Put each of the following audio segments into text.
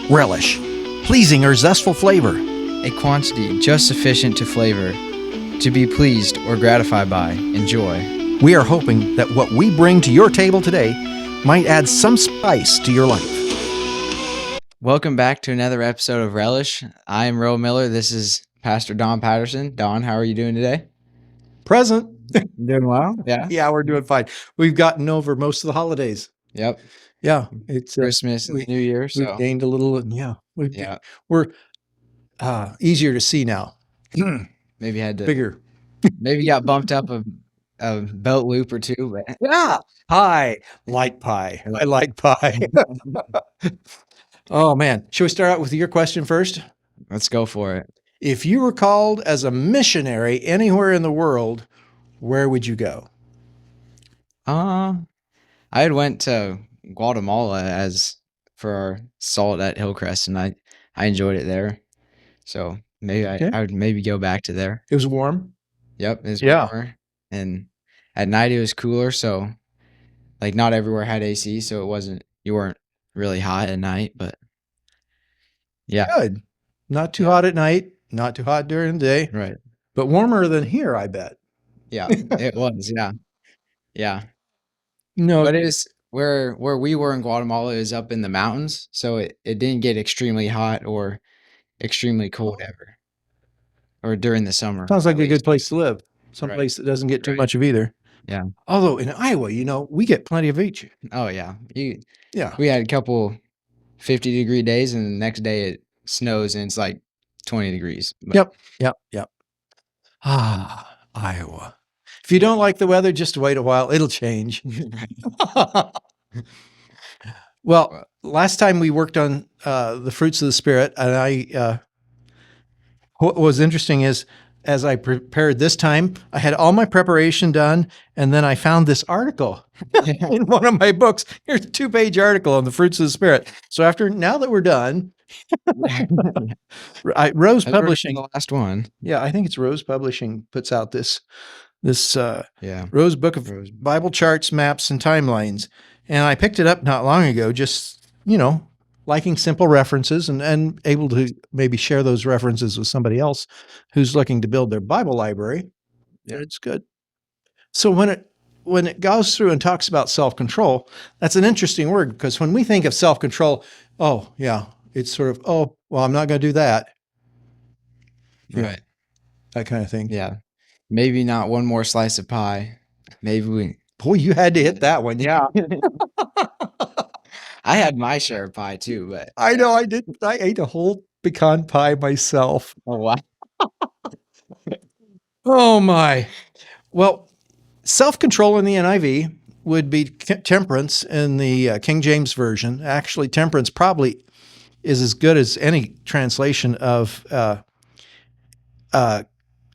Relish, pleasing or zestful flavor. A quantity just sufficient to flavor, to be pleased or gratified by, enjoy. We are hoping that what we bring to your table today might add some spice to your life. Welcome back to another episode of Relish. I am Rowan Miller. This is Pastor Don Patterson. Don, how are you doing today? Present. Doing well? Yeah. Yeah, we're doing fine. We've gotten over most of the holidays. Yep. Yeah, it's Christmas and the New Year. So we've gained a little, and yeah, we're easier to see now. maybe had to Bigger. maybe got bumped up a belt loop or two, but Yeah, pie, light pie. I like pie. Oh man, should we start out with your question first? let's go for it. If you were called as a missionary anywhere in the world, where would you go? I had went to Guatemala as for our salt at Hillcrest, and I enjoyed it there. So maybe Okay. I would maybe go back to there. It was warm. Yep, it was Yeah. warmer, and at night it was cooler. So like not everywhere had AC, so you weren't really hot at night, but yeah, Good. Not too hot at night, not too hot during the day, right, but warmer than here, I bet. yeah, it was, yeah. No, But it is where we were in Guatemala is up in the mountains, so it didn't get extremely hot or extremely cold ever, or during the summer. sounds like at a good least. place to live. Some Right. place that doesn't get too Right. much of either. Yeah. Although in Iowa, we get plenty of each. Oh yeah. Yeah. We had a couple 50-degree days, and the next day it snows and it's like 20 degrees. But Yep. Ah, Iowa. If you don't like the weather, just wait a while. It'll change. Well, last time we worked on the fruits of the Spirit, and what was interesting is as I prepared this time, I had all my preparation done, and then I found this article in one of my books. Here's a 2-page article on the fruits of the Spirit. So now that we're done, Rose Publishing, the last one. yeah, I think it's Rose Publishing puts out this Yeah. Rose Book of Bible Charts, Maps, and Timelines. And I picked it up not long ago, just, liking simple references and able to maybe share those references with somebody else who's looking to build their Bible library. Yeah, it's good. So when it goes through and talks about self-control, that's an interesting word, because when we think of self-control, oh, yeah, it's sort of, oh, well, I'm not going to do that. Right. That kind of thing. Yeah. Maybe not one more slice of pie. Maybe Boy, you had to hit that one. Yeah. I had my share of pie too, but I know I did. I ate a whole pecan pie myself. oh wow. Oh my. Well, self-control in the NIV would be temperance in the King James Version. Actually, temperance probably is as good as any translation of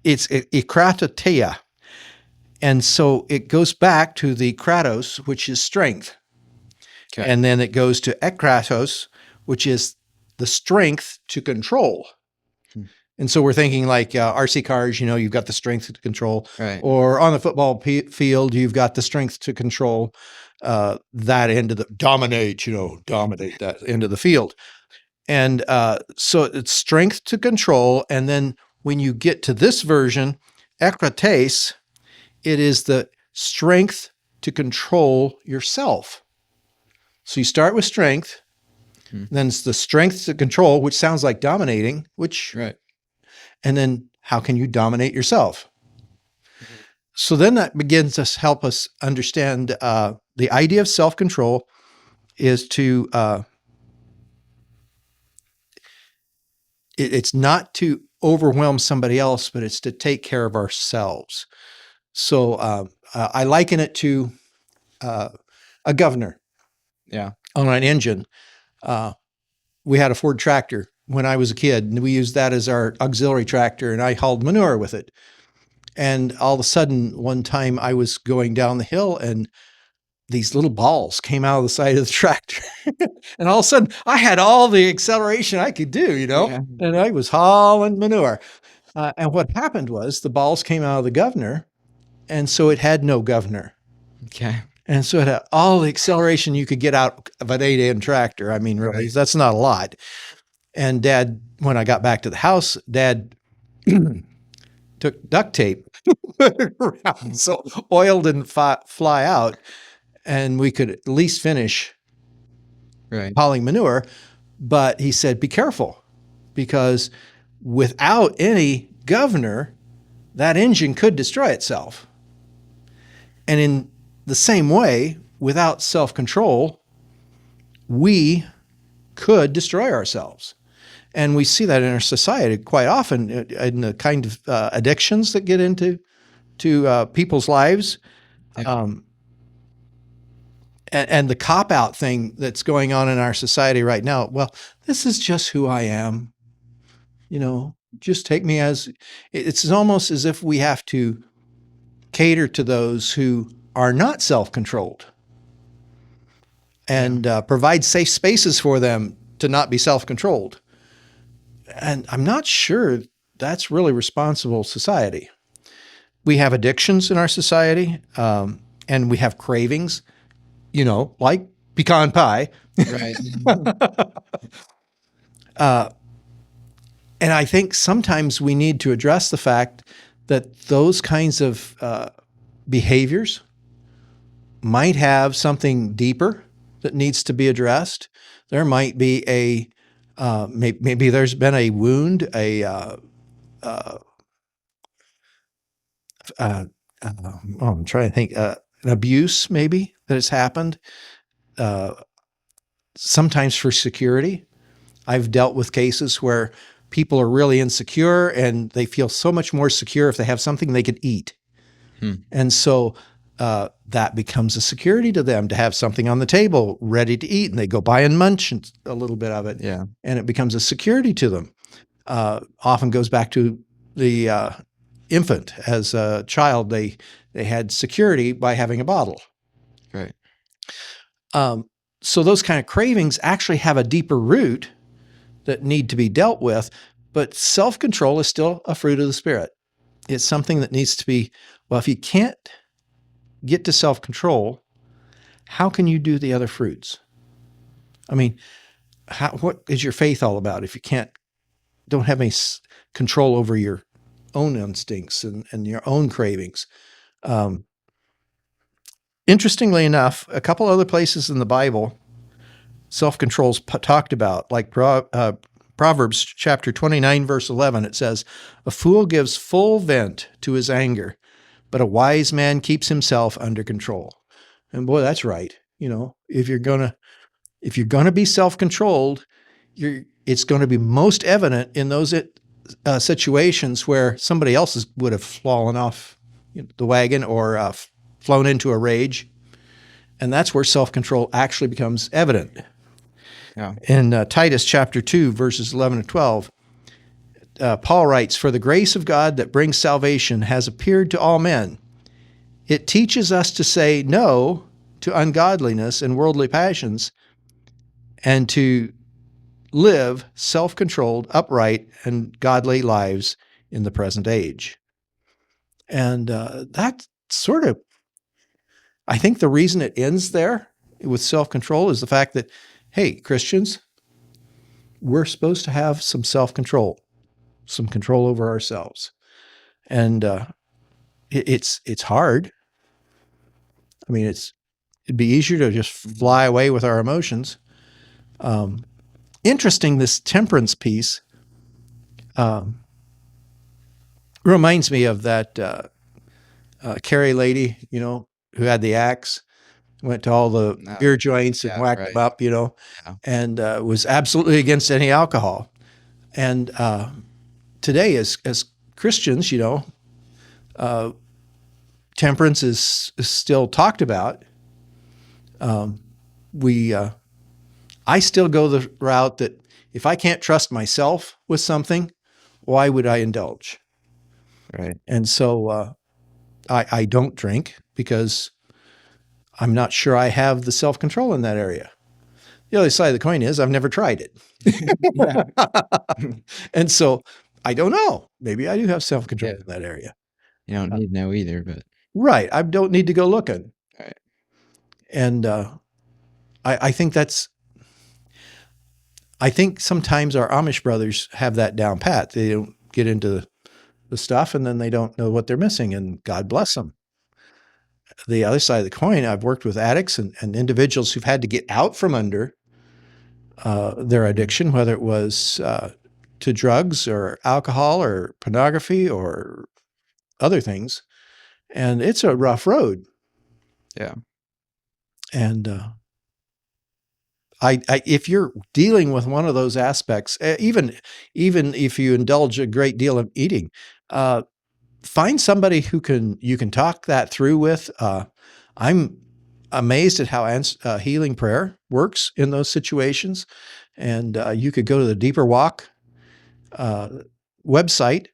it's ikratateia. And so it goes back to the kratos, which is strength. Okay. And then it goes to ekratos, which is the strength to control. And so we're thinking like RC cars, you've got the strength to control. Right. Or on the football field, you've got the strength to control that end of dominate that end of the field. And so it's strength to control. And then when you get to this version, ekrates, it is the strength to control yourself. So you start with strength, then it's the strength to control, which sounds like dominating, Right. and then how can you dominate yourself? So then that begins to help us understand the idea of self-control is to, it's not to overwhelm somebody else, but it's to take care of ourselves. So I liken it to a governor. Yeah. On an engine. We had a Ford tractor when I was a kid, and we used that as our auxiliary tractor, and I hauled manure with it. And all of a sudden, one time I was going down the hill, and these little balls came out of the side of the tractor. And all of a sudden, I had all the acceleration I could do, Yeah. and I was hauling manure. And what happened was the balls came out of the governor, and so it had no governor. Okay. And so it had all the acceleration you could get out of an 8-inch tractor. I mean, really, that's not a lot. And Dad, when I got back to the house, Dad took duct tape, put it around so oil didn't fly out, and we could at least finish Right. hauling manure. But he said, be careful, because without any governor, that engine could destroy itself. And in the same way, without self-control, we could destroy ourselves. And we see that in our society quite often in the kind of addictions that get into people's lives. Yeah. And the cop-out thing that's going on in our society right now. Well, this is just who I am. Just take me as, it's almost as if we have to cater to those who are not self-controlled and provide safe spaces for them to not be self-controlled. And I'm not sure that's really responsible society. We have addictions in our society, and we have cravings, like pecan pie. Right. And I think sometimes we need to address the fact that those kinds of behaviors might have something deeper that needs to be addressed. There might be maybe there's been a wound, I'm trying to think, an abuse maybe that has happened, sometimes for security. I've dealt with cases where people are really insecure and they feel so much more secure if they have something they can eat. And so that becomes a security to them to have something on the table ready to eat, and they go by and munch a little bit of it. Yeah. And it becomes a security to them. Often goes back to the infant. As a child, they had security by having a bottle. Right. So those kind of cravings actually have a deeper root that need to be dealt with, but self-control is still a fruit of the Spirit. It's something that needs to be, well, if you can't get to self-control, how can you do the other fruits? I mean, what is your faith all about if you don't have any control over your own instincts and your own cravings? Interestingly enough, a couple other places in the Bible, self-control's talked about, like Proverbs chapter 29, verse 11, it says, "A fool gives full vent to his anger, but a wise man keeps himself under control." And boy, that's right. If you're gonna be self-controlled, it's going to be most evident in those situations where somebody else would have fallen off the wagon or flown into a rage, and that's where self-control actually becomes evident. Yeah. In Titus chapter 2, verses 11 and 12, Paul writes, "For the grace of God that brings salvation has appeared to all men. It teaches us to say no to ungodliness and worldly passions, and to live self-controlled, upright, and godly lives in the present age." And that sort of, I think the reason it ends there with self-control is the fact that, hey, Christians, we're supposed to have some self-control, some control over ourselves. And it's hard. I mean, it'd be easier to just fly away with our emotions. Interesting, this temperance piece reminds me of that Carrie lady, who had the axe, went to all the beer joints and whacked them up, and was absolutely against any alcohol. And today, as Christians, temperance is still talked about. I still go the route that if I can't trust myself with something, why would I indulge? Right. And so I don't drink because I'm not sure I have the self-control in that area. The other side of the coin is I've never tried it. And so I don't know. Maybe I do have self-control in that area. You don't need to know either, but Right. I don't need to go looking. right. And I think I think sometimes our Amish brothers have that down pat. They don't get into the stuff and then they don't know what they're missing, and God bless them. The other side of the coin, I've worked with addicts and individuals who've had to get out from under their addiction, whether it was to drugs or alcohol or pornography or other things. And it's a rough road. Yeah. And if you're dealing with one of those aspects, even if you indulge a great deal of eating, find somebody who you can talk that through with. I'm amazed at how healing prayer works in those situations. And you could go to the Deeper Walk website,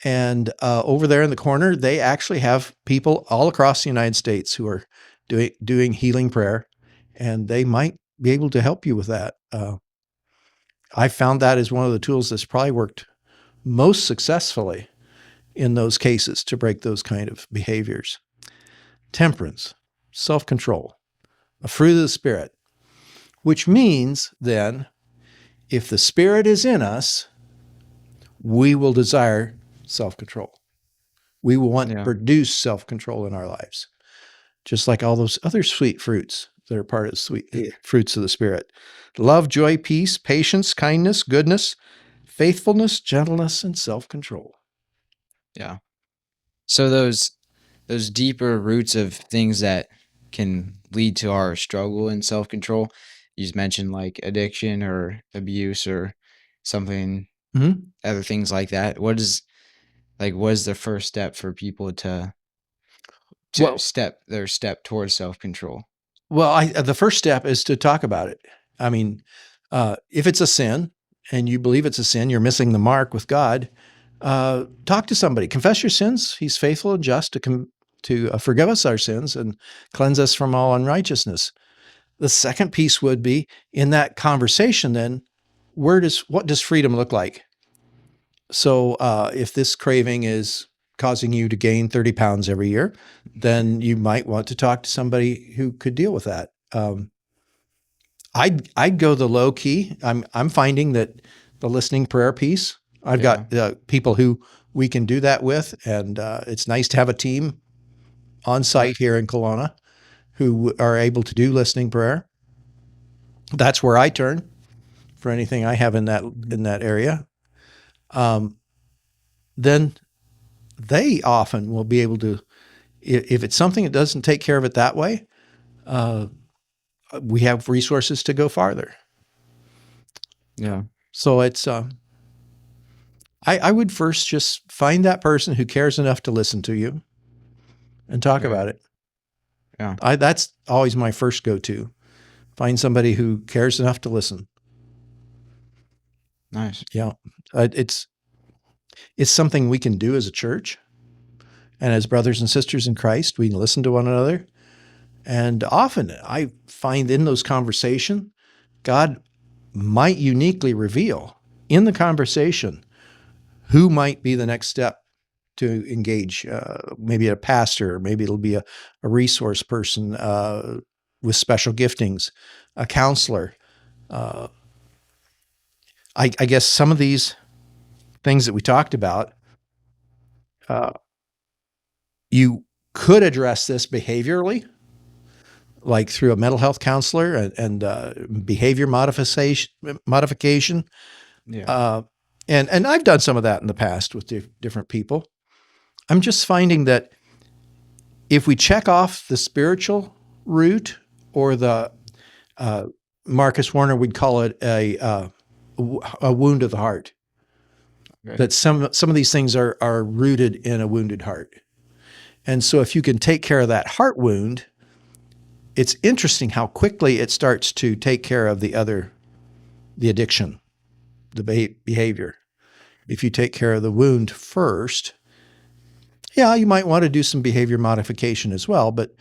and over there in the corner, they actually have people all across the United States who are doing healing prayer, and they might be able to help you with that. I found that as one of the tools that's probably worked most successfully in those cases to break those kind of behaviors. Temperance, self-control, a fruit of the Spirit, which means then if the Spirit is in us, we will desire self-control. We will want to produce self-control in our lives, just like all those other sweet fruits that are part of sweet fruits of the Spirit. Love, joy, peace, patience, kindness, goodness, faithfulness, gentleness, and self-control. Yeah. So those deeper roots of things that can lead to our struggle in self-control, you just mentioned like addiction or abuse or something, other things like that. What is the first step for people to step towards self-control? Well, the first step is to talk about it. I mean, if it's a sin and you believe it's a sin, you're missing the mark with God. Talk to somebody. Confess your sins. He's faithful and just to forgive us our sins and cleanse us from all unrighteousness. The second piece would be in that conversation. Then, what does freedom look like? So, if this craving is causing you to gain 30 pounds every year, then you might want to talk to somebody who could deal with that. I'd go the low key. I'm finding that the listening prayer piece, I've got people who we can do that with, and it's nice to have a team on site here in Kelowna who are able to do listening prayer. That's where I turn for anything I have in that area. Then they often will be able to, if it's something that doesn't take care of it that way, we have resources to go farther. Yeah. So it's, I would first just find that person who cares enough to listen to you and talk about it. Yeah. That's always my first go-to. Find somebody who cares enough to listen. Nice. Yeah. It's something we can do as a church and as brothers and sisters in Christ. We can listen to one another. And often I find in those conversations, God might uniquely reveal in the conversation who might be the next step to engage, maybe a pastor, maybe it'll be a resource person with special giftings, a counselor. I guess some of these things that we talked about, you could address this behaviorally, like through a mental health counselor and behavior modification. Yeah. And I've done some of that in the past with different people. I'm just finding that if we check off the spiritual root, or the Marcus Warner would call it a wound of the heart, that some of these things are rooted in a wounded heart. And so if you can take care of that heart wound, it's interesting how quickly it starts to take care of the addiction, the behavior. If you take care of the wound first, yeah, you might want to do some behavior modification as well. But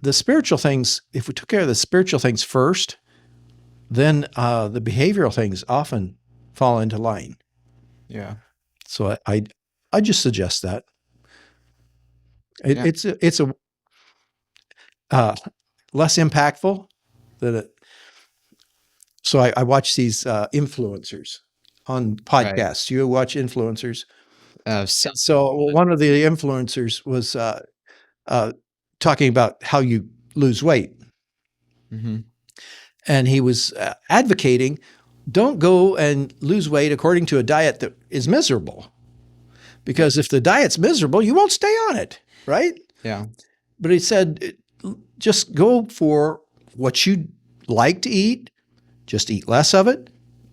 the spiritual things, if we took care of the spiritual things first, then the behavioral things often fall into line. Yeah. So I just suggest that. It's a less impactful. So I watch these influencers on podcasts. You watch influencers. So one of the influencers was talking about how you lose weight. Mm-hmm. And he was advocating, don't go and lose weight according to a diet that is miserable. Because if the diet's miserable, you won't stay on it, right? Yeah. But he said, just go for what you like to eat. Just eat less of it.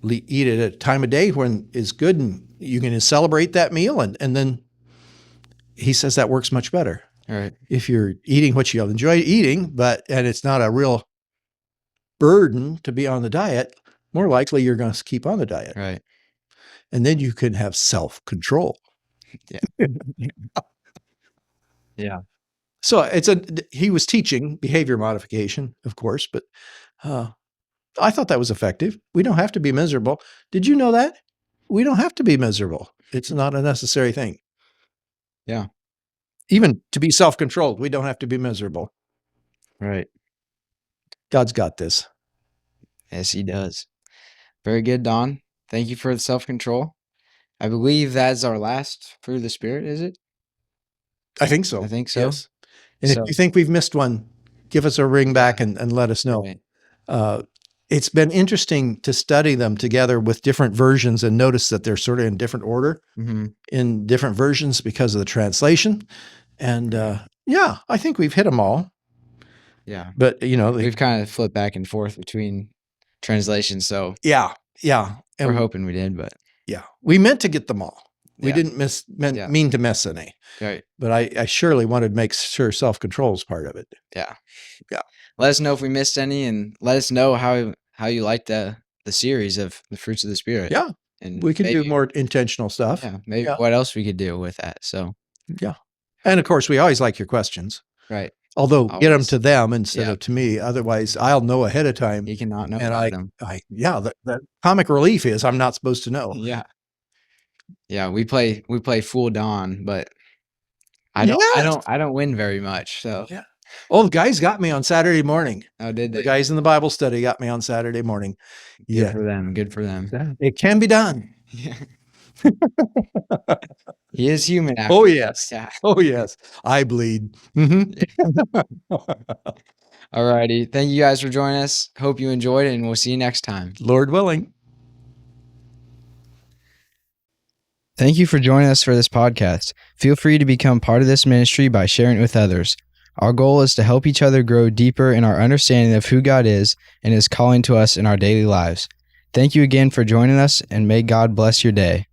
Eat it at a time of day when it's good and you can celebrate that meal. And then he says that works much better. All right. If you're eating what you enjoy eating, and it's not a real burden to be on the diet, more likely you're going to keep on the diet. Right. And then you can have self-control. Yeah. Yeah. So he was teaching behavior modification, of course, but I thought that was effective. We don't have to be miserable. Did you know that? We don't have to be miserable. It's not a necessary thing. Yeah. Even to be self-controlled, we don't have to be miserable. Right. God's got this. Yes, he does. Very good, Don. Thank you for the self-control. I believe that's our last fruit of the Spirit, is it? I think so. I think so. Yes. And if you think we've missed one, give us a ring back and let us know. Right. It's been interesting to study them together with different versions and notice that they're sort of in different order in different versions because of the translation. And yeah, I think we've hit them all. Yeah. But, we've kind of flipped back and forth between translations. So yeah. And we're hoping we did, but yeah, we meant to get them all. We didn't mean to miss any. Right. But I surely wanted to make sure self-control is part of it. Yeah. Yeah. Let us know if we missed any, and let us know how you like the series of the fruits of the Spirit. Yeah. And we can do more intentional stuff. Yeah. Maybe what else we could do with that. So yeah. And of course, we always like your questions. Right. Although get them to them instead of to me. Otherwise, I'll know ahead of time. You cannot know. And the comic relief is I'm not supposed to know. Yeah. Yeah. We play Fool Don, but I don't win very much. So yeah. Oh, the guys got me on Saturday morning. Oh, did they? The guys in the Bible study got me on Saturday morning. Good for them. Good for them. It can be done. Yeah. He is human. Oh, yes. Yeah. Oh, yes. I bleed. All righty. Thank you guys for joining us. Hope you enjoyed it, and we'll see you next time. Lord willing. Thank you for joining us for this podcast. Feel free to become part of this ministry by sharing it with others. Our goal is to help each other grow deeper in our understanding of who God is and His calling to us in our daily lives. Thank you again for joining us, and may God bless your day.